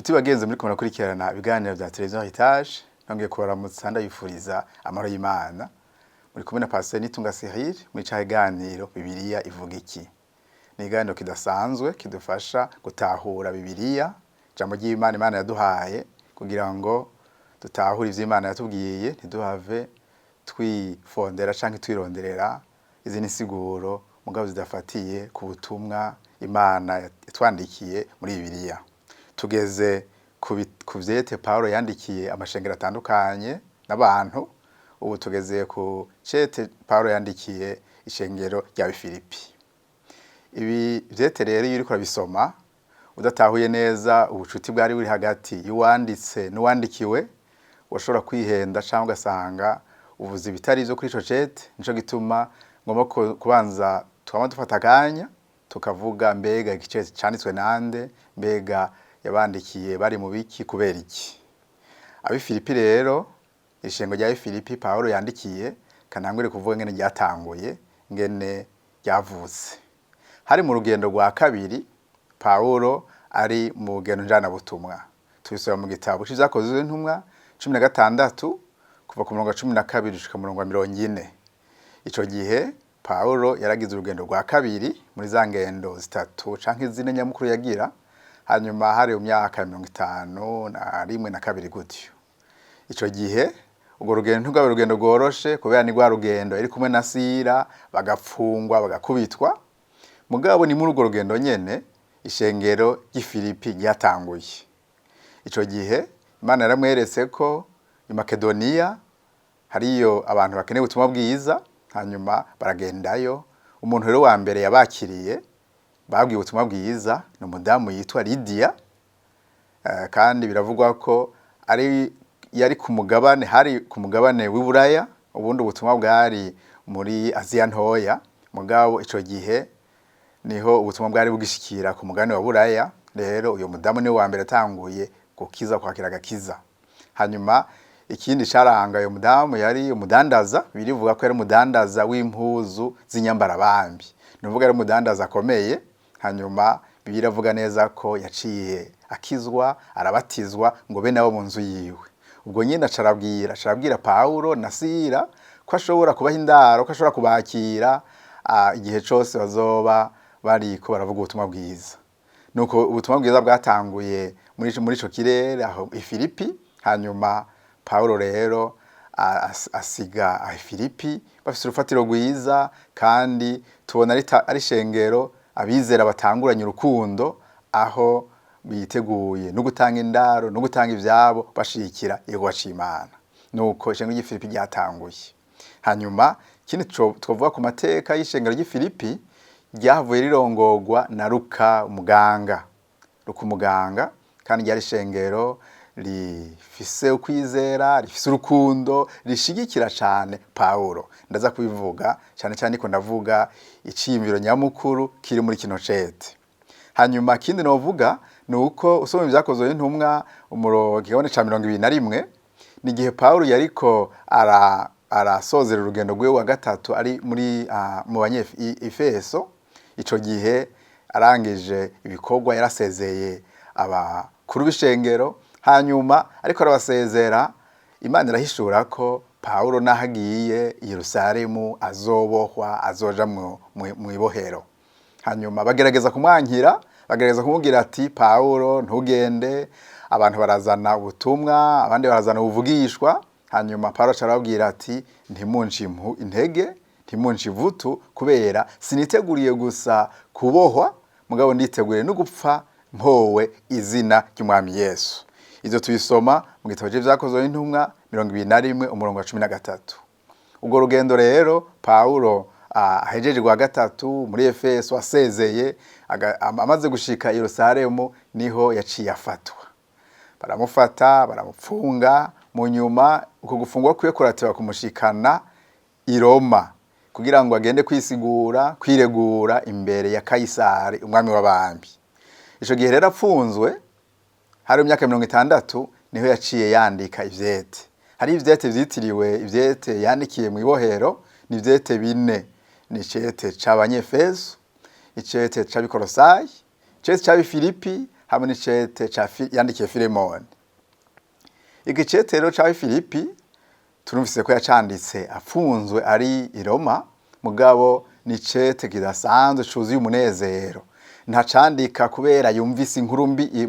Nshuti bagenzi muri kumwe kurikirana ibiganiro vya televiziyo Heritage, nongeye kubaramutsa ndabifuriza amahoro y'Imana. Muri kumwe na Pasteur Nitunga Cyril muri ca kiganiro Bibiliya ivuga iki. Ni ikiganiro kidasanzwe kidufasha gutahura Bibiliya, ijambo ry'Imana Imana yaduhaye kugira ngo dutahure ivyo Imana yatubwiye, ntiduhave twifondera canke twironderera izindi nsiguro mugabo zidafatiye ku butumwa Imana yatwandikiye muri Bibiliya. Tugeze ku vyete Paulo yandikiye amashengero atandukanye n'abantu. Ubu tugeze ku cete Paulo yandikiye ishengero rya Filipi. Ibi vyete rero iyo uriko urabisoma udatahuye neza ubucuti bwari buri hagati y'uwanditse n'uwandikiwe, washobora kwihenda cyangwa ugasanga uvuze ibitari vyo kuri ico cete. Nico gituma ngomba kubanza twama dufata akanya tukavuga mbega igicete canditswe nande, mbega yabandikiye bari mu biki kubera iki. Abi Filipi rero, ishengo rya Filipi Paulo yandikiye kanangure kuvuga ngene ryatanguye, ngene ryavutse. Hari mu rugendo rwa kabiri Paulo ari mu rugendo njana butumwa. Tubisoma mu gitabo c'ivyakozwe n'intumwa 16 kuva ku murongo wa 12 gushika mu murongo wa 40. Ico gihe Paulo yaragize urugendo rwa kabiri muri za ngendo zitatu canke zine nyamukuru yagira. Hanyuma hari mu myaka 51 na kabiri gutyo. Ico gihe ubwo rugendo ntugaba urugendo rworoshe kubera ni rwa rugendo iri kumwe na Sira, bagapfungwa bagakubitwa. Mugabo ni muri urwo rugendo nyene ishengero ry'Ifilipi ryatanguye. Ico gihe Imana yaramweretse ko i Makedoniya hariyo abantu bakeneye ubutumwa bwiza, hanyuma baragendayo. Umuntu rero wa mbere yabakiriye babwiye ubutumwa bwiza ni umudamu yitwa Lydia, kandi biravugwa ko yari ku mugabane, hari ku mugabane w'Iburaya, ubundi ubutumwa bwari muri Aziya ntoya. Mugabo ico gihe niho ubutumwa bwari bugishikira ku mugabane wa Buraya. Rero uyo mudamu ni wa mbere atanguye gukiza, kwakira agakiza. Hanyuma ikindi caranga uyo mudamu yari umudandaza, birivuga ko yari umudandaza w'impuzu z'inyambarabambi, nuvuga yari umudandaza akomeye. Hanyuma biravuga neza ko yaciye akizwa, arabatizwa ngo be nabo mu nzu yiwe. Ubwo nyine acarabwira Paulo na Sira ko ashobora kubaha indaro, ko ashobora kubakira igihe cose bazoba bariko baravuga ubutumwa bwiza. Nuko ubutumwa bwiza bwatanguye muri ico kirere aho i Filipi. Hanyuma Paulo rero asiga Filipi bafise urufatiro rwiza, kandi tubona ari shengero abizera batanguranye urukundo, aho biteguye no gutanga indaro no gutanga ivyabo bashikira yego wacimana. Nuko ishengero ry'Ifilipi ryatanguye. Hanyuma kindi twovuga ku mateka y'ishengero ry'Ifilipi, ryahavuye rirongorwa na Luka umuganga. Luka umuganga kandi ryari ishengero rifise ukwizera, rifise urukundo, rishigikira cane Paulo. Ndaza kubivuga cyane cyane ko ndavuga iciyumviro nyamukuru kiri muri kino cete. Hanyuma kindi novuga nuko usoma ivyakozwe n'intumwa igabane ca 21, ni gihe Paulo yariko arasozera urugendo rwe wa gatatu ari muri mu Efeso. Ico gihe arangije ibikorwa yarasezeye abakuru b'ishengero. Hanyuma ariko arabasezera, Imana irahishura ko Paulo nahagiye i Yerusalemu azobohwa, azoja mu ibohero. Hanyuma bagerageza kumwankira, bagerageza kumubwira ati Paulo ntugende, abantu barazana ubutumwa, abandi barazana ubuvugishwa. Hanyuma Paulo arababwira ati ntimunci intege, ntimunci ivutu, kubera siniteguriye gusa kubohwa, mugabo nditeguriye no gupfa mpowe izina ry'Umwami Yesu. Izo tubisoma mu gitabo c'ivyakozwe n'intumwa 21 umurongo wa 13. Ubwo rugendo rero Paulo ahejeje rwa gatatu muri Efeso asezeye, amaze gushika i Yerusalemu niho yaciye afatwa. Baramufata, baramupfunga. Mu nyuma uko gufungwa kwiye kurateba kumushikana i Roma kugira ngo agende kwiregura imbere ya Kaisari umwami w'abambi. Ico gihe rero apfunzwe hari mu myaka 60 niho yaciye yandika ivyete. Hari ivyete vyitiriwe ivyete yandikiye mu ibohero, ni ivyete 4. Ni icete c'Abanyefeso, icete c'Abikolosayi, icete c'Abifilipi, hamwe n'icete yandikiye Filemoni. Igicete rero ca Filipi turumvise ko yacanditse afunzwe ari i Roma, mugabo ni icete kidasanzwe cuzuye umunezero. Ntacandika kubera yumvise inkuru mbi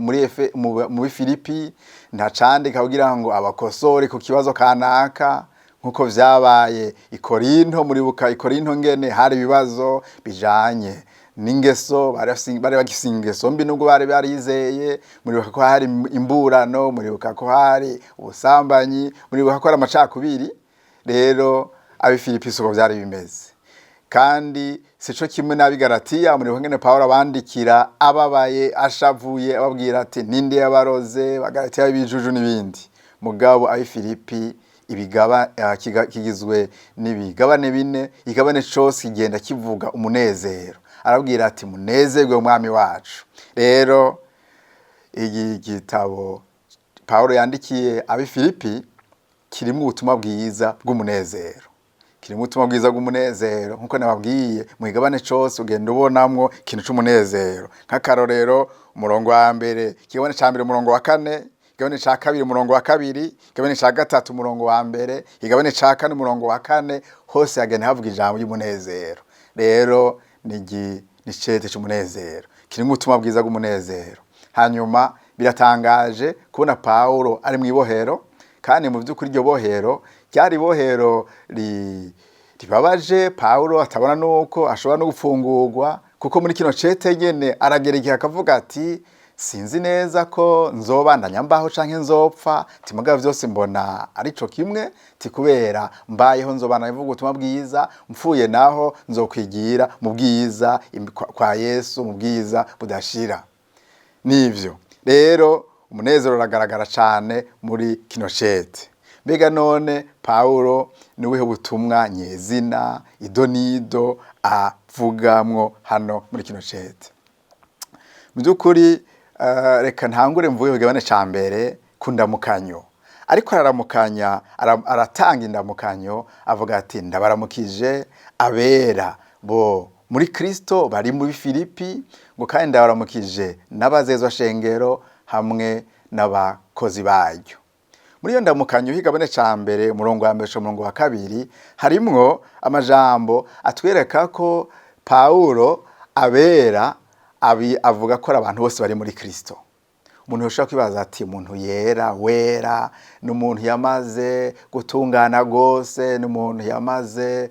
muri Filipi, ntacandika kugira ngo abakosore ku kibazo kanaka nkuko vyabaye i Korinto. Muribuka i Korinto ngene hari ibibazo bijanye n'ingeso, bari bagifise ingeso mbi nubwo bari barizeye. Muribuka ko hari imburano, muribuka ko hari ubusambanyi, muribuka ko hari amacakubiri. Rero abi Filipi soko vyari bimeze, kandi sico kimwe n'abi Galatiya. Muribuka ngene Pawulo abandikira ababaye, ashavuye, ababwira ati ninde yabaroze, Bagalatiya bijuju n'ibindi. Mugabo abi Filipi kigizwe n'ibigabane bine, igabane cose kigenda kivuga umunezero. Arabwira ati munezerwe umwami wacu. Rero iki gitabo Pawulo yandikiye abi Filipi kirimo ubutumwa bwiza bw'umunezero, kirimo ubutumwa bwiza bw'umunezero. Nkuko nababwiye, mu igabane cose ugenda ubonamwo ikintu c'umunezero. Nk'akarorero, umurongo wa mbere, igabane ca mbere umurongo wa 4, igabane ca kabiri umurongo wa 2, igabane ca gatatu umurongo wa mbere, igabane ca kane umurongo wa 4, hose hagenda havuga ijambo ry'umunezero. Rero ni icete c'umunezero, kirimo ubutumwa bwiza bw'umunezero. Hanyuma biratangaje kubona Pawulo ari mu ibohero, kandi mu by'ukuri iryo bohero ryari bohero ribabaje. Pawulo atabona nuko ashobora no gufungurwa, kuko muri kino cete nyene aragerekeye akavuga ati sinzi neza ko nzobandanya mbaho canke nzopfa, timugabo vyose mbona arico kimwe, kubera mbayeho nzobana ivuga ubutumwa bwiza, mpfuye naho nzokwigira mu bwiza kwa Yesu, mu bwiza budashira. Nivyo rero umunezero uragaragara cane muri kino cete. Mbega none Pawulo ni ubuhe butumwa nyezina idonido avugamwo hano muri kino cete? Mu by'ukuri reka ntangure mvuye ku gabane ca mbere ku ndamukanyo. Ariko araramukanya, aratanga indamukanyo, avuga ati ndabaramukije abera bo muri Kristo bari muri Filipi, ngo kandi ndabaramukije n'abazezwa shengero hamwe n'abakozi baryo. Muri iyo ndamukanyo y'igabane ca mbere umurongo wa mbere umurongo wa 2 harimwo amajambo atwereka ko Pawulo abera avuga ko abantu bose bari muri Kristo. Umuntu yoshaka kwibaza ati umuntu yera wera n'umuntu yamaze gutungana gose, n'umuntu yamaze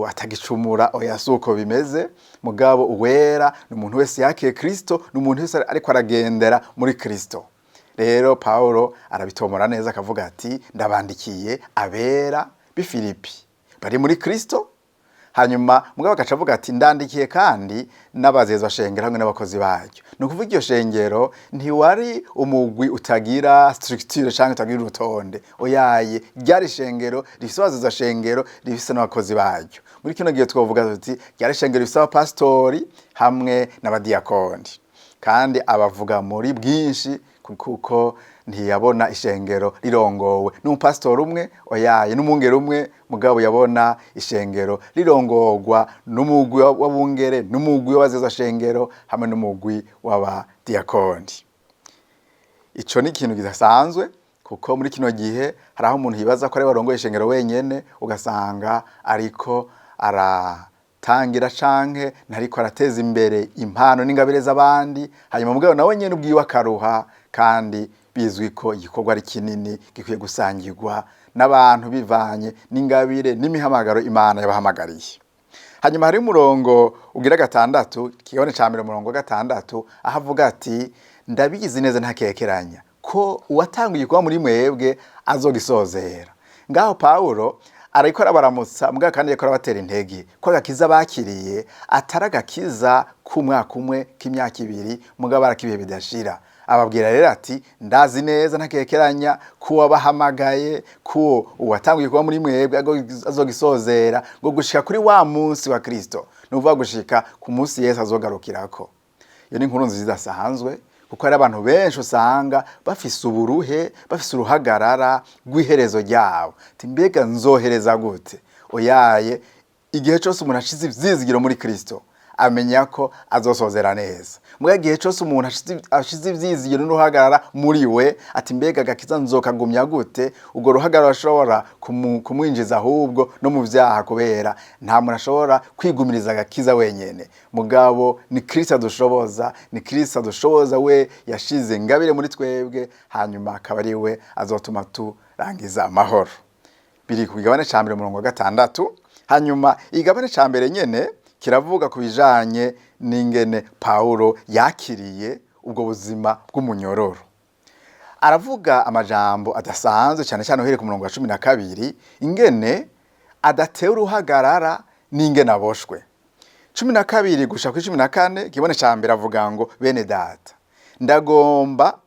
atagicumura, oya suko bimeze. Mugabo uwera n'umuntu wese yakiye Kristo, n'umuntu wese ariko aragendera muri Kristo. Rero Pawulo arabitomora neza akavuga ati ndabandikiye abera bi Filipi bari muri Kristo. Hanyuma mugabo akacavuga ati ndandikiye kandi n'abazezwa shengero hamwe n'abakozi baryo. Nukuvuga iryo shengero ntiwari umugwi utagira structure canke utagira urutonde, oyaye ryari shengero rifise abazezwa shengero rifise n'abakozi baryo. Muri kino gihe twovuga tuti ryari shengero rifise abapastori hamwe n'abadiakoni, kandi abavuga muri bwinshi kuko ntiyabona ishengero rirongowe n'umupastori umwe, oyaye n'umwungere umwe. Mugabo yabona ishengero rirongorwa n'umugwi w'abungere, n'umugwi w'abazezwa shengero hamwe n'umugwi w'abadiakoni. Ico ni ikintu kidasanzwe, kuko muri kino gihe hari aho umuntu yibaza ko ari barongoye ishengero wenyene, ugasanga ariko aratangira canke ntariko arateza imbere impano n'ingabire z'abandi, hanyuma mugabo nawe nyene ubwiwe akaruha, kandi bizwi ko igikorwa ari kinini gikwiye gusangirwa n'abantu bivanye n'ingabire n'imihamagaro Imana yabahamagariye. Hanyuma hari umurongo ugira 6, kigabane ca mbere umurongo 6, aho avuga ati ndabizi neza ntakekeranya ko uwatanguye kuba muri mwebwe azogisozera. Ngaho Pawulo ariko arabaramutsa, mugabo kandi ariko arabatera intege ko agakiza bakiriye ataragakiza k'umwaka umwe, k'imyaka 2, mugabo arakibihe bidashira. Ababwira rero ati ndazi neza ntakekeranya ko wabahamagaye, ko uwatanguye kuba muri mwebwe azogisozera, ngo gushika kuri wa munsi wa Kristo, nuvuga gushika ku munsi Yesu azogarukirako. Iyo ni inkuru nziza idasanzwe, kuko hari abantu benshi usanga bafise uburuhe, bafise uruhagarara rw'iherezo ryabo. Mbega nzohereza gute? Oyaye igihe cyose umuntu ashize ivyizigiro muri Kristo, amenya ko azosozera neza. Muga gihe cyose umuntu ashize ivyizigiro n'uruhagarara muri we ati mbega agakiza nzokagumya gute, ubwo ruhagarara ashobora kumwinjiza ahubwo no mu vyaha, kubera nta muntu ashobora kwigumiriza agakiza wenyene. Mugabo ni Kristo adushoboza, ni Kristo adushoboza, we yashize ingabire muri twebwe, hanyuma akaba ari we azotuma turangiza amahoro. Biri ku gigabane ca mbere umurongo wa 6. Hanyuma igabane ca mbere nyene kiravuga ku bijanye n'ingene Paulo yakiriye ubwo buzima bw'umunyororo. Aravuga amajambo adasanzwe cyane cyane uhereye ku murongo wa 12, ingene adatewe uruhagarara n'ingene aboshwe. 12 gusha ku 14 kibone ca mbere avuga ngo bene data, ndagomba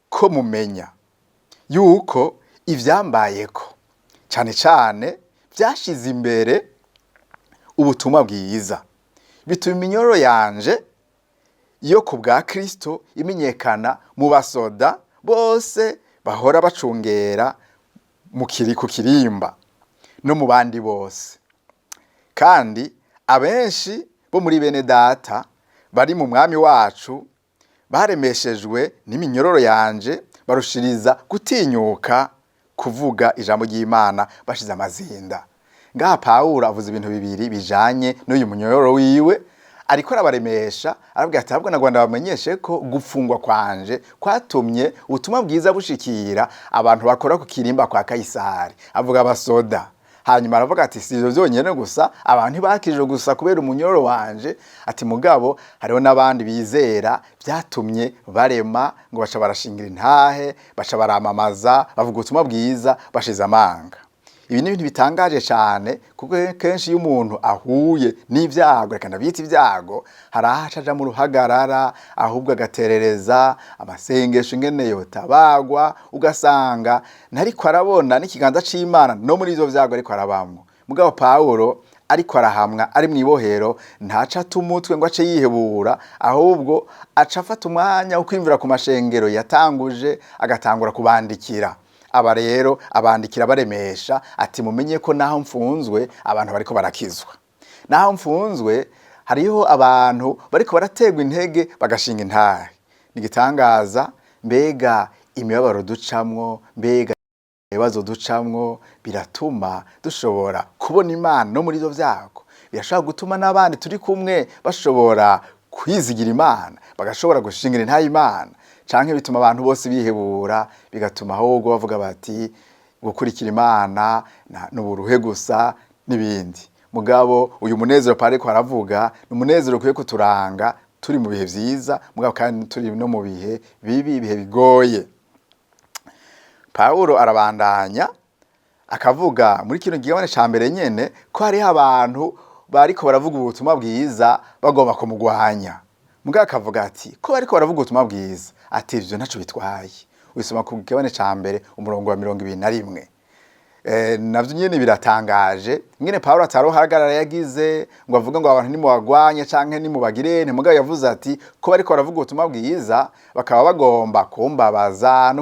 ko mumenya yuko ivyambayeko cyane cyane byashize imbere ubutumwa bwiza, bituma iminyororo yanje yo ku bwa Kristo imenyekana mu basoda bose bahora bacungera ku kirimba no mu bandi bose. Kandi abenshi bo muri bene data bari mu mwami wacu baremeshejwe n'iminyororo yanje, barushiriza gutinyuka kuvuga ijambo ry'Imana bashize amazinda. Ngaha Paulo avuze ibintu bibiri bijanye n'uyu munyororo wiwe, ariko arabaremesha, arabwira ati ahubwo nagwanda bamenyeshe ko gufungwa kwanje kwatumye ubutumwa bwiza bushikira abantu bakora ku kirimba kwa Kaisari, avuga abasoda. Hanyuma aravuga ati si ivyo vyonyene gusa, abantu ntibakijwe gusa kubera umunyororo wanje, ati mugabo hariho n'abandi bizera vyatumye barema ngo baca barashingira intahe, baca baramamaza, bavuga ubutumwa bwiza bashize amanga. Ibi ni ibintu bitangaje cyane, kuko kenshi iyo umuntu ahuye n'ivyago, reka ndabyita ivyago, harahaca mu ruhagarara, ahubwo agaterereza amasengesho ingene yotabagwa, ugasanga ntariko arabona n'ikiganza c'Imana no muri ivyo vyago ariko arabamwo. Mugabo Paulo ariko arahamwa ari mwibohero, ntaca tumutwe ngo ace yihebura, ahubwo aca afata umwanya wo kwimvira ku mashengero yatanguje, agatangura kubandikira. Aba rero abandikira baremesha ati mumenye ko naho mfunzwe abantu bariko barakizwa, naho mfunzwe hariho abantu bariko barategwa intege bagashinga intahe. Nigitangaza, mbega imibabaro ducamwo, mbega ibibazo ducamwo biratuma dushobora kubona Imana no muri ivyo vyago. Birashobora gutuma n'abandi turi kumwe bashobora kwizigira Imana, bagashobora gushingira intahe Imana. Canke bituma abantu bose bihebura, bigatuma ahubwo bavuga bati gukurikira Imana n'uburuhe gusa n'ibindi. Mugabo uyu munezero pariko aravuga n'umunezero ukwiye kuturanga turi mu bihe vyiza, mugabo kandi turi no mu bihe bibi, ibihe bigoye. Paulo arabandanya akavuga muri kino gigabane ca mbere nyene ko hariho abantu bariko baravuga ubutumwa bwiza bagomba kumugwanya. Mugabo akavuga ati ko bariko baravuga ubutumwa bwiza, ati ivyo ntaco bitwaye. Wisoma ku gigabane ca mbere umurongo wa 21. Navyo nyene biratangaje ingene Paulo atarohagarara yagize ngo avuga ngo abantu nimubagwanye canke nimubagirene. Mugabo yavuze ati ko bariko baravuga ubutumwa bwiza bakaba bagomba kumbabaza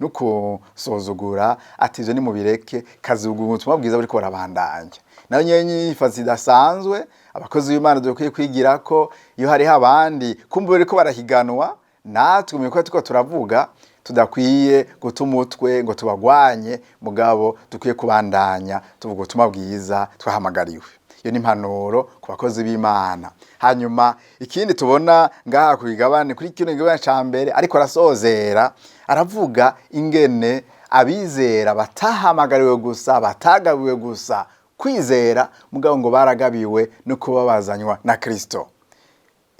no kusuzugura, ati ivyo nimubireke, kazuguga ubutumwa bwiza bariko barabandanya. Nayo nyene ifazi idasanzwe abakozi b'Imana dukwiye kwigira ko iyo hariho abandi kumbe bariko barahiganwa, natwe mu bikorwa tuko turavuga tudakwiye gutuma umutwe ngo tubagwanye, mugabo dukwiye kubandanya tuvuga ubutumwa bwiza twahamagariwe. Iyo ni impanuro ku bakozi b'Imana. Hanyuma ikindi tubona ngaha ku gigabane, kuri kino gigabane ca mbere ariko arasozera, aravuga ingene abizera batahamagariwe gusa, batagabiwe gusa kwizera, mugabo ngo baragabiwe no kubabazanywa na Kristo.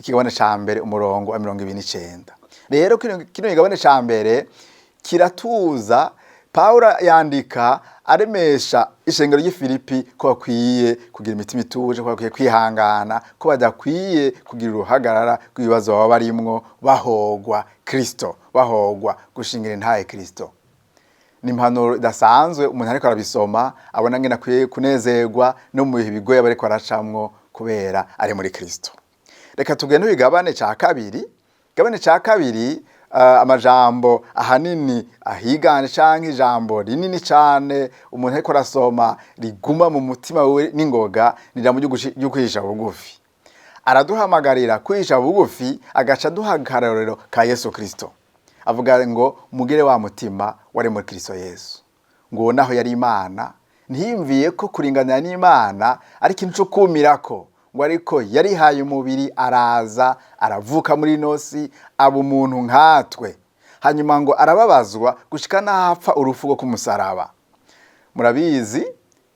Ikigabane ca mbere umurongo wa 29. Rero kino gigabane ca mbere kiratuza. Paulo yandika aremesha ishengero ry'Ifilipi ko bakwiye kugira imitima ituje, ko bakwiye kwihangana, ko badakwiye kugira uruhagarara rw'ibibazo baba barimwo, bahogwa Kristo, bahogwa gushingira intahe Kristo. Ni impanuro idasanzwe umuntu ariko arabisoma abona ngene akwiye kunezerwa no mu bihe bigoye bariko aracamwo kubera ari muri Kristo. Reka tugende n'igabane ca kabiri. Igabane ca kabiri amajambo ahanini ahiganje canke ijambo rinini cane umuntu ariko arasoma riguma mu mutima we n'ingoga, ni ijambo ryo kwihisha bugufi. araduhamagarira kwisha bugufi, agaca duha akarorero ka Yesu Kristo. Avuga ngo mugire wa mutima wari muri Kristo Yesu. Ngo naho yari Imana, ntiyumviye ko kuringanira n'Imana ari ikintu cyo kumirako, ngo ariko yarihaye umubiri, araza aravuka muri nosi, aba umuntu nkatwe. Hanyuma ngo arababazwa gushika n'ahapfa urupfu rwo kumusaraba. Murabizi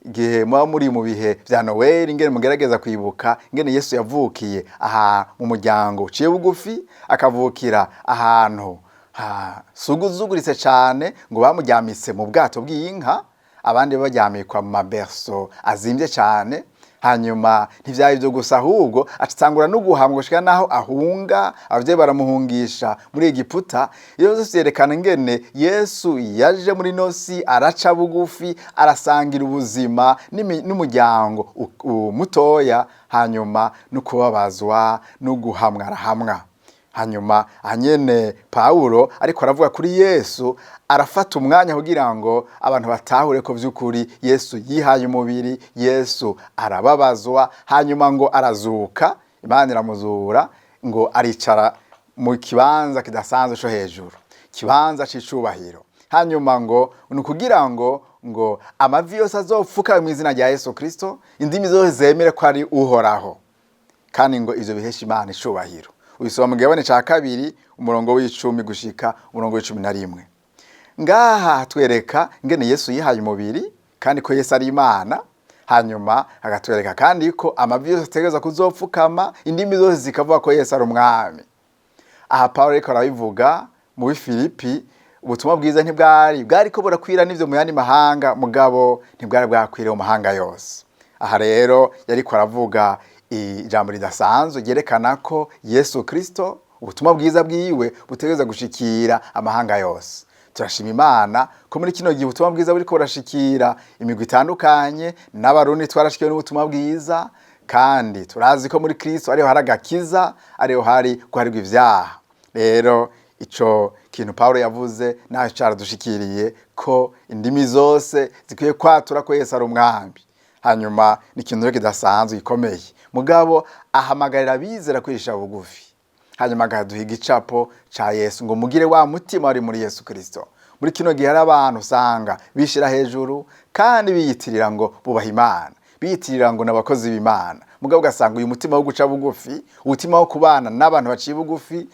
igihe muba muri mu bihe vya Noel, ingene mugerageza kwibuka ingene Yesu yavukiye aha mu muryango uciye bugufi, akavukira ahantu suguzuguritse cyane, ngo bamujyamise mu bwato bw'inka, abandi baryamikwa mu maberso azimvye cyane. Hanyuma ntivyaye byo gusa, ahubwo atangura no guhamwa gushika naho ahunga, abavyeyi baramuhungisha muri Egiputa. Iyo byose yerekana ingene Yesu yaje muri nosi, araca bugufi, arasangira ubuzima n'umuryango mutoya, hanyuma no kubabazwa no guhamwa arahamwa. Hanyuma anyene Paulo ariko aravuga kuri Yesu, arafata umwanya kugira ngo abantu batahure ko by'ukuri Yesu yihaye umubiri, Yesu arababazwa, hanyuma ngo arazuka, Imana iramuzura, ngo aricara mu kibanza kidasanzwe cyo hejuru, kibanza c'icubahiro. Hanyuma ngo nukugira ngo amavi yose azopfuka mu izina rya Yesu Kristo, indimi zose zemere ko ari uhoraho, kandi ngo ivyo bihesha Imana icubahiro. Ubisoma mu gihebane ca 2 umurongo w'10 gushika umurongo w'11. Ngaha hatwereka ingene Yesu yihaye umubiri kandi ko Yesu ari Imana. Hanyuma agatwereka kandi ko amavi yose ategerezwa kuzopfukama, indimi zose zikavuga ko Yesu ari umwami. Aha Paulo ariko arabivuga mu Filipi, ubutumwa bwiza ntibwari ko burakwira n'ivyo mu yandi mahanga, mugabo ntibwari bwakwiriye mu mahanga yose. Aha rero yariko aravuga ijambo ridasanzwe ryerekana ko Yesu Kristo, ubutumwa bwiza bwiwe butegereza gushikira amahanga yose. Turashima Imana ko muri kino gihe ubutumwa bwiza buriko burashikira imigwi itandukanye, n'abarundi twarashikiwe n'ubutumwa bwiza, kandi turazi ko muri Kristo ariho hari agakiza, ariho hari guharirwa ivyaha. Rero ico kintu Paulo yavuze naho caradushikiriye ko indimi zose zikwiye kwatura ko Yesu ari umwami. Hanyuma ni ikintu kidasanzwe gikomeye, mugabo ahamagarira abizera kwisha bugufi. Hanyuma agaduha igicapo ca Yesu ngo mugire wa mutima wari muri Yesu Kristo. Muri kino gihe hari abantu usanga bishira hejuru kandi biyitirira ngo bubaha Imana, biyitirira ngo n'abakozi b'Imana, mugabo ugasanga uyu mutima wo guca bugufi, umutima wo kubana n'abantu baciye bugufi,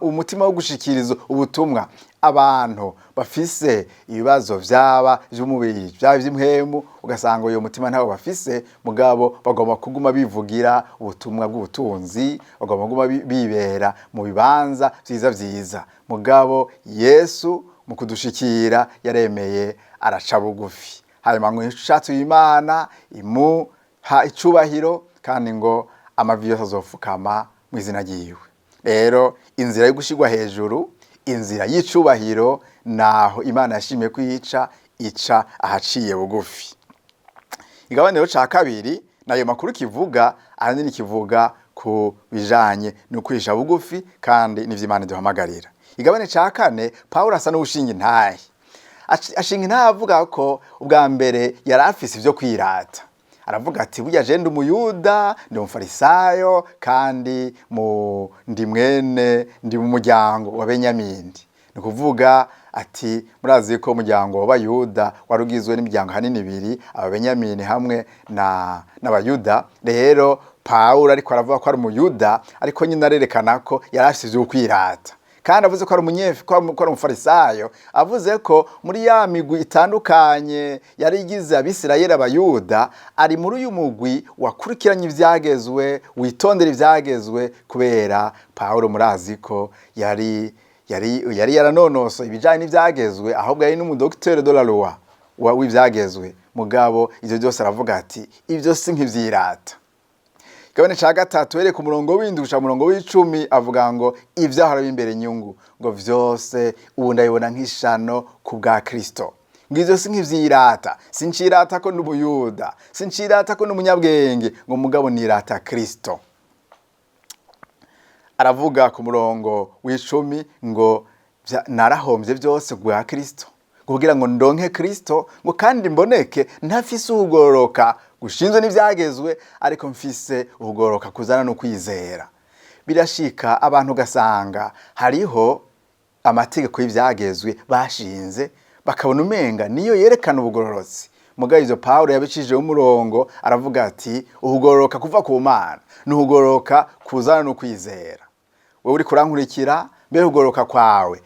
umutima wo gushikiriza ubutumwa abantu bafise ibibazo vyaba vy'umubiri, vyaba vy'imhemu, ugasanga uyu mutima ntawo bafise, mugabo bagomba kuguma bivugira ubutumwa bw'ubutunzi, bagomba kuguma bibera mu bibanza vyiza. Mugabo Yesu mu kudushikira yaremeye araca bugufi. Hanyuma ngo inshatse y'Imana imuha icubahiro, kandi ngo amavi yose azofukama mu izina ryiwe. Rero inzira yo gushigwa hejuru, inzira y'icubahiro, naho Imana yashimiye kwica ica ahaciye bugufi. Igabane rero ca 2 nayo makuru kivuga, ahanini kivuga ku bijanye no kwisha bugufi, kandi n'ivyo Imana iduhamagarira. Igabane ca 4 Paulo asa n'ushinga intahe, ashinga intahe avuga ko ubwa mbere yari afise ivyo kwirata. Aravuga ati burya je ndi umuyuda, ndi umufarisayo, kandi ndi mu muryango wa Benyamini. Ni kuvuga ati murazi ko umuryango w'Abayuda warugizwe n'imiryango hanini 2, Ababenyamini hamwe n'Abayuda. Rero Paulo ariko aravuga ko ari umuyuda, ariko nyine arerekana ko yari afise ivyo kwirata. Kandi avuze ko ari umufarisayo, avuze ko muri ya migwi itandukanye yari igize Abisirayeli, Abayuda, ari muri uyu mugwi wakurikiranye ivyagezwe, witondera ivyagezwe, kubera Paulo murazi ko yari yaranonoso ibijanye n'ivyagezwe, ahubwo yari n'umudocteur de la loi w'ivyagezwe. Mugabo ivyo byose aravuga ati ivyo si nk'ivyirata. Igabane ca 3 wereka umurongo w'indwi gushika umurongo w'10 avuga ngo ivyahora bimbere inyungu, ngo vyose ubu ndabibona nk'ishano ku bwa Kristo. Ngo ivyo si nk'ivyirata, sincirata ko n'Umuyuda, sincirata ko n'umunyabwenge, ngo mugabo nirata Kristo. Aravuga ku murongo w'10 ngo narahomvye byose bwa Kristo, kugira ngo ndonke Kristo, ngo kandi mboneke ntafise ugororoka gushinzwe n'ivyagezwe ariko mfise ukugororoka kuzana no kwizera. Birashika abantu gasanga hariho amategeko y'ivyagezwe bashinze bakabona umenga niyo yerekana ubugororotsi. Muga ivyo Paulo yabicishije umurongo aravuga ati ukugororoka kuva ku Mana n'ukugororoka kuzana no kwizera. Wewe uri kurankurikira mbere ukugororoka kwawe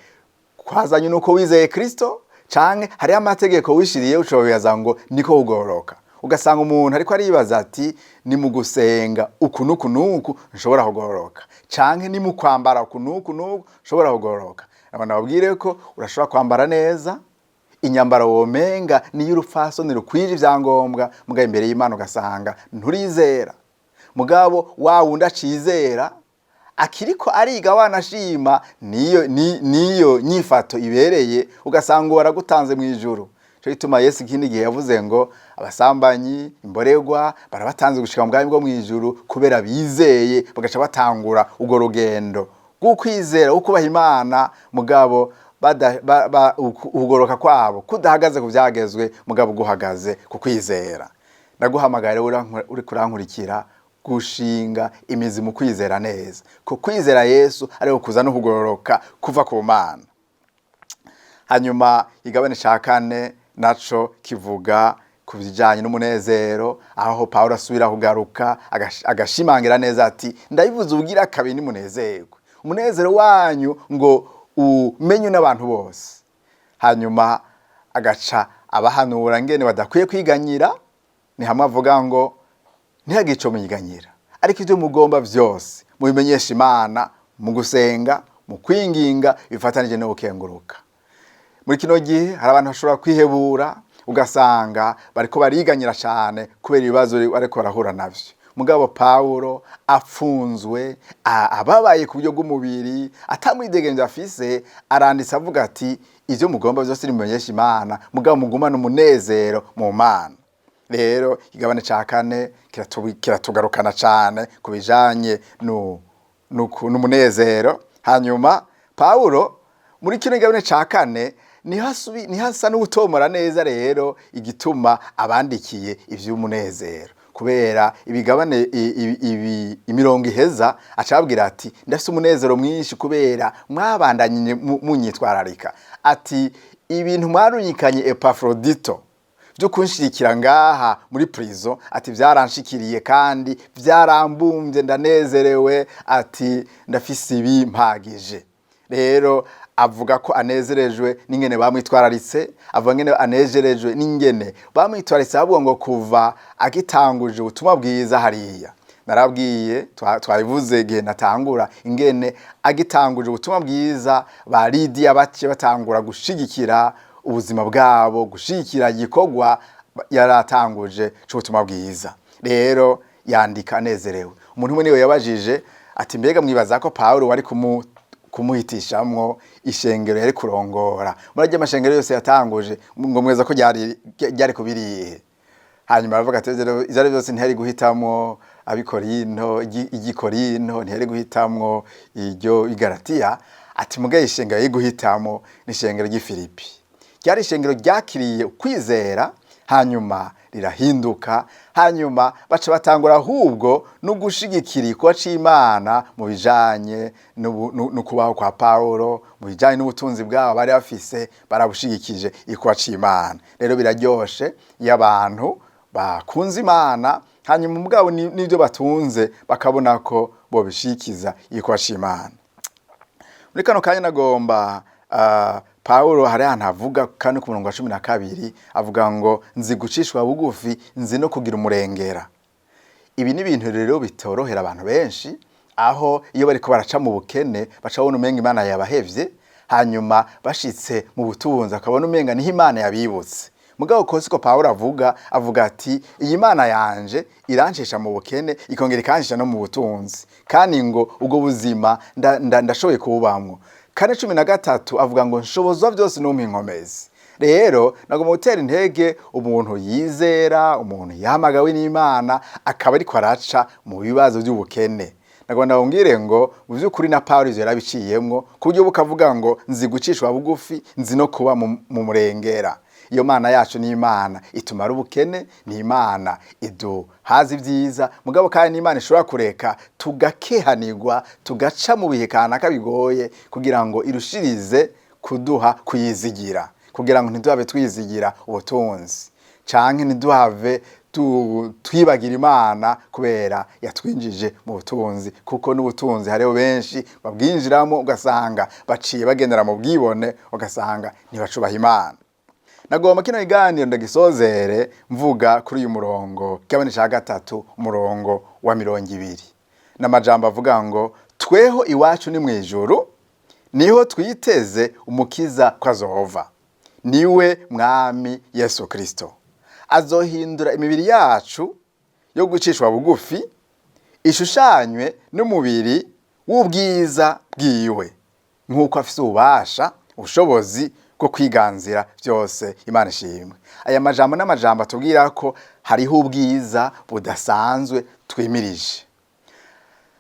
kwazanye nuko wizeye Kristo canke hari amategeko wishiriye ucoboyaza ngo niko kugororoka. Ugasanga umuntu ariko aribaza ati ni mu gusenga uku nuku nshobora kugororoka canke ni mu kwambara uku nuku nshobora kugororoka. Abana babwire ko urashobora kwambara neza inyambaro womenga ni y'urupfasoni rukwije ivyangombwa muga imbere y'Imana ugasanga nturizera. Mugabo wa wundi acizera akiriko ariga wanashima niyo nyifato ibereye ugasanga waragutanze mu ijuru. Cyo gituma Yesu ikindi gihe yavuze ngo abasambanyi imboregwa barabatanze gushika mu bwami bwo mu ijuru kubera bizeye bagaca batangura ugo rugendo gukwizera ukubaha Imana mugabo ugoroka kwabo kudahagaze ku vyagezwe mugabo guhagaze ku kwizera. Ndaguhamagara uri kurankurikira gushinga imizi mu kwizera neza ko kwizera Yesu ari kuzana ukugororoka kuva ku Mana. Hanyuma igabane ca kane naco kivuga ku bijanye n'umunezero aho Paulo asubira kugaruka agashimangira neza ati ndabivuze ubugira kabiri ni munezerwe umunezero wanyu ngo umenye n'abantu bose. Hanyuma agaca abahanura ngene badakwiye kwiganyira ni hamwe avuga ngo ntihagico mwiganyira ariko ivyo mugomba vyose mubimenyesha Imana mu gusenga mu kwinginga bifatanije no gukenguruka. Muri kino gihe hari abantu bashobora kwihebura ugasanga bariko bariganyira cyane kubera ibibazo bariko barahura navyo. Mugabo Paulo afunzwe ababaye ku buryo bw'umubiri atamwidegenza afise aranditse avuga ati ivyo mugomba vyose nimumenyesha Imana mugabo mugumana umunezero mu Mana. Rero igabane ca kane kiratugarukana cyane kubijanye n'umunezero. Hanyuma Paulo muri kino igabane ca kane nihasa n'ubutomora neza rero igituma abandikiye ivy'umunezero kubera ibigabane imirongo iheza acabwira ati ndafise umunezero mwinshi kubera mwabandanye munyitwararika ati ibintu mwarunyikanye Epafrodito byo kunshirikira ngaha muri prison ati vyaranshikiriye kandi vyarambumbye ndanezerewe ati ndafise ibi mpagije. Rero avuga ko anezerejwe n'ingene bamwitwararitse avuga ngene anejerejwe n'ingene bamwitwararitse avuga ngo kuva agitanguje ubutumwa bwiza hariya. Narabwiye twabivuze gihe natangura ingene agitanguje ubutumwa bwiza ba Lidia bace batangura gushigikira ubuzima bwabo gushikira igikorwa yaratanguje cy'ubutumwa bwiza. Rero yandika anezerewe. Umuntu umwe niwe yabajije ati mbega mwibaza ko Paulo wari kumuhitishamwo ishengero yari kurongora murajye amashengero yose yatanguje ngo mweza ko ryari kubiriye. Hanyuma aravuga ati izari byose ntihari guhitamo abikorinto igikorinto ntihari guhitamwo iryo igaratiya ati mugaye ishengero yari guhitamo n'ishengero ry'Ifilipi ryari ishengero ryakiriye kwizera hanyuma rirahinduka hanyuma baca batangura ahubwo no gushigikira iko c'Imana mu bijanye no kubaho kwa Paulo mu bijanye n'ubutunzi bwabo bari bafise barabushigikije iko c'Imana. Rero biraryoshe y'abantu bakunze Imana hanyuma mugabo n'ivyo batunze bakabona ko bo bishikiza iko c'Imana. Muri kano kanya nagomba Paulo hari avuga kandi ku murongo wa 12 avuga ngo nzi gucishwa bugufi nzi no kugira umurengera. Ibi ni ibintu rero bitorohera abantu benshi aho iyo bariko baraca mu bukene bacabona umenga Imana yabahevye hanyuma bashitse mu butunzi akabona umenga niho Imana yabibutse. Mugabo kosiko Paulo avuga ati iyi Imana yanje iranshesha mu bukene ikongera ikanshisha no mu butunzi kandi ngo ubwo buzima ndashoboye kubamwo. Kane 13 avuga ngo nshobozwa byose no minkomezi. Rero nagomba gutera intege umuntu yizera umuntu yahamagawe n'Imana akaba ari kwaraca mu bibazo by'ubukene. Nagomba ngire ngo mu byukuri na Paulo yarabiciyemwo ku buryo bukavuga ngo nzi gucishwa bugufi nzi no kuba mu murengera. iyo Mana yacu ni Imana itumara ubukene, ni Imana iduhaza ibyiza, mugabo kandi ni Imana ishobora kureka tugakehanirwa, tugaca mu bihe kanaka bigoye kugira ngo irushirize kuduha kuyizigira, kugira ngo ntiduhave twizigira ubutunzi canke ntiduhave twibagira Imana kubera yatwinjije mu butunzi, kuko n'ubutunzi hariho benshi babwinjiramo ugasanga baciye bagendera mu bwibone, ugasanga ntibacubaha Imana. Nagomba kino kiganiro ndagisozere mvuga kuri uyu murongo k'abane ca gatatu, umurongo wa 20, n'amajambo avuga ngo tweho iwacu ni mwijuru, niho twiteze umukiza ko azova, niwe mwami Yesu Kristo. Azohindura imibiri yacu yo gucishwa bugufi ishushanywe n'umubiri w'ubwiza bwiwe, nk'uko afise ububasha ubushobozi bwo kwiganzira byose. Imana ishimwe. Aya majambo n'amajambo atubwira ko hariho ubwiza budasanzwe twimirije.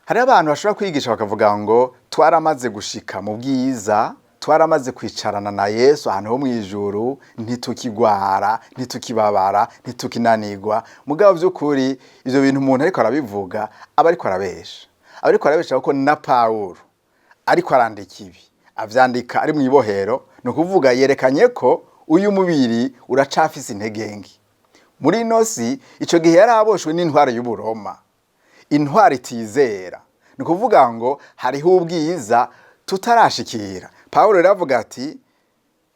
Hari abantu bashobora kwigisha bakavuga ngo twaramaze gushika mu bwiza, twaramaze kwicarana na Yesu ahantu ho mwijuru, ntitukigwara, ntitukibabara, ntitukinanirwa. Mugabo by'ukuri ivyo bintu umuntu ariko arabivuga aba ariko arabesha kuko na Paulo ariko arandika ibi avyandika ari mu ibohero, no kuvuga yerekanye ko uyu mubiri uracafise intege. Muri nosi ico gihe yaraboshwe n'intwaro y'Uburoma, intwaro itizera, no kuvuga ngo hariho ubwiza tutarashikira. Paulo yaravuga ati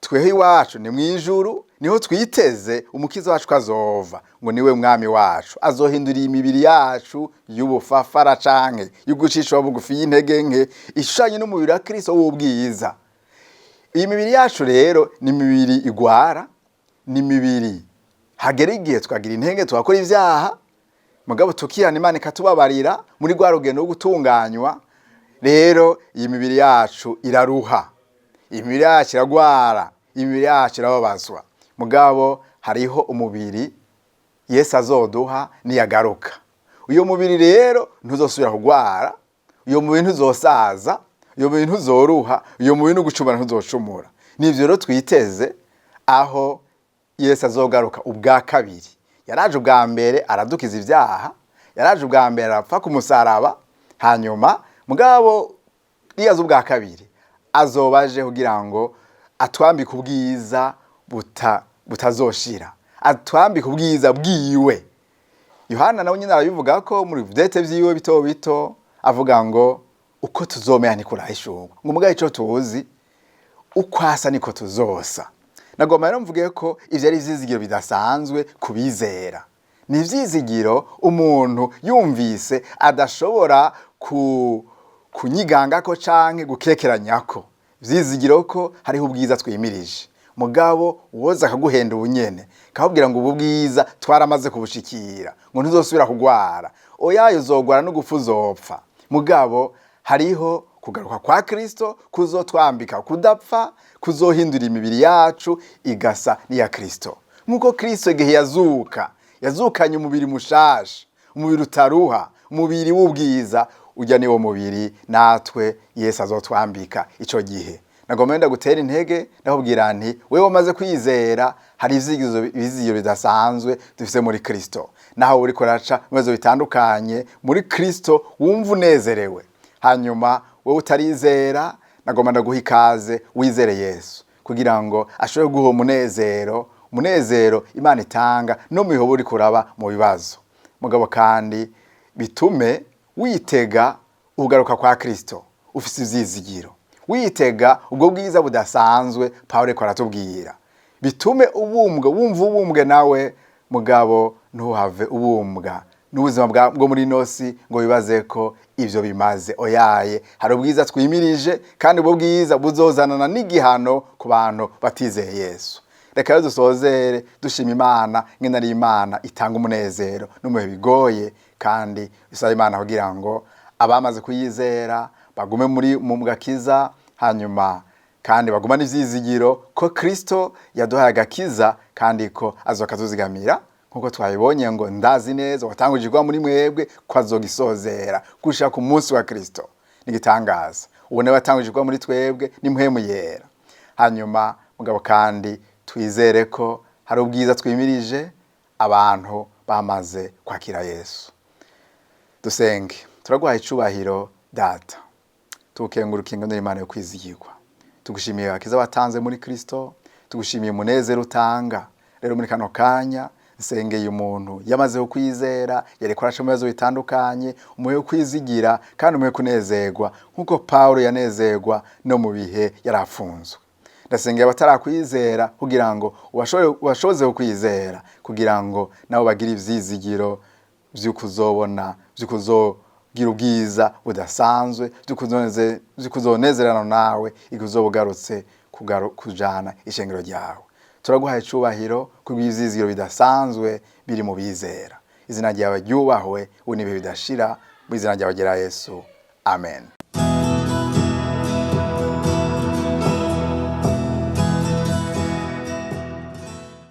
tweho iwacu ni mwijuru, niho twiteze umukiza wacu kazova, ngo niwe mwami wacu, azohindura imibiri yacu y'ubufafara canke y'ugucishwa bugufi y'intege nke ishushanye n'umubiri wa Kristo w'ubwiza. Iyi mibiri yacu rero ni imibiri igwara, ni imibiri hagera igihe twagira intege twakora ivyaha, mugabo tukihana Imana ikatubabarira muri rwa rugendo rwo gutunganywa. Rero iyi mibiri yacu iraruha, imibiri yacu iragwara, imibiri yacu irababazwa, mugabo hariho umubiri Yesu azoduha niyagaruka. Uyo mubiri rero ntuzosubira kugwara, uyo mubiri ntuzosaza, uyo mubiri ntuzoruha, uyo mubiri n'ugucumura ntuzocumura. Nivyo rero twiteze aho Yesu azogaruka ubwa kabiri. Yaraje ubwa mbere aradukiza ivyaha, yaraje ubwa mbere arapfa ku musaraba, hanyuma mugabo niyaza ubwa kabiri azobaje kugira ngo atwambike ubwiza butazoshira, atwambike ubwiza bwiwe. Yohana nawe nyine arabivuga ko muri vyete vyiwe bito bito, avuga ngo uko tuzomera niko turahishurwa, ngo mugaye ico tuzi uko asa niko tuzosa. Nagomba rero mvuge ko ivyo ari ivyizigiro bidasanzwe kubizera. Ni ivyizigiro umuntu yumvise adashobora kunyiganga ko canke gukekeranyako. Vyizigiro ko hariho ubwiza twimirije, mugabo woza akaguhenda ubunyene kahubwira ngo ubu bwiza twaramaze kubushikira, ngo ntuzosubira kugwara, oyayo uzogwara no gupfa uzopfa. Mugabo hariho kugaruka kwa Kristo kuzotwambika kudapfa, kuzohindura imibiri yacu igasa niya Kristo. Nkuko Kristo igihe yazukanye umubiri mushasha, umubiri utaruha, umubiri w'ubwiza, ujya niwo mubiri natwe Yesu azotwambika ico gihe. Nagomba gutera intege ndakubwira nti wewe umaze kwizera, hari ivyizigiro bidasanzwe dufise muri Kristo. Naho uri koraca ibibazo bitandukanye, muri Kristo wumva unezerewe. Hanyuma wewe utarizera, nagomba ndaguha ikaze wizere Yesu kugira ngo ashobore guha umunezero Imana itanga no mihobo uri kuraba mu bibazo. Mugabo kandi bitume witega ugaruka kwa Kristo ufise ivyizigiro, witega ubwo bwiza budasanzwe Paulo ko aratubwira, bitume wumva ubumbwe nawe, mugabo ntuhave ubumbwa n'ubuzima bwo muri nosi ngo bibaze ko ivyo bimaze. Oyaye, hari ubwiza twimirije, kandi ubwo bwiza buzozanana n'igihano ku bantu batizeye Yesu. Reka rero dusozere dushima Imana ngene ari Imana itanga umunezero no mu bigoye, kandi bisaba Imana kugira ngo abamaze kuyizera bagume mu gakiza, hanyuma kandi bagumane ivyizigiro ko Kristo yaduhaye agakiza kandi ko azokatuzigamira, nkuko twabibonye ngo ndazi neza watangujirwa muri mwebwe ko azogisozera gushika ku munsi wa Kristo. Nigitangaza ubone watangujirwa muri twebwe ni mpwemu yera. Hanyuma mugabo kandi twizere ko hari ubwiza twimirije abantu bamaze kwakira Yesu. Dusenge. Turaguhaye icubahiro Data, tukenguruka ingano y'Imana yo kwizigirwa, tugushimiye akiza watanze muri Kristo, tugushimiye umunezero utanga. Rero muri kano kanya nsengeye umuntu yamaze kwizera, yariko araca mu bibazo bitandukanye, umuhe kwizigira kandi umuhe kunezerwa nkuko Paulo yanezerwa no mu bihe yarafunzwe. Ndasengeye batarakwizera kugira ngo ubashoboze kwizera, kugira ngo nabo bagire ivyizigiro vy'ukuzobona, vy'ukuzogira ubwiza budasanzwe, vy'ukuzonezerana nawe ikuzobugarutse kujana ishengero ryawe. Turaguhaye icubahiro kubw'ivyizigiro bidasanzwe biri mu bizera. Izina ryawe ryubahwe, unibe bidashira, mu izina ryawe ryera Yesu. Amen.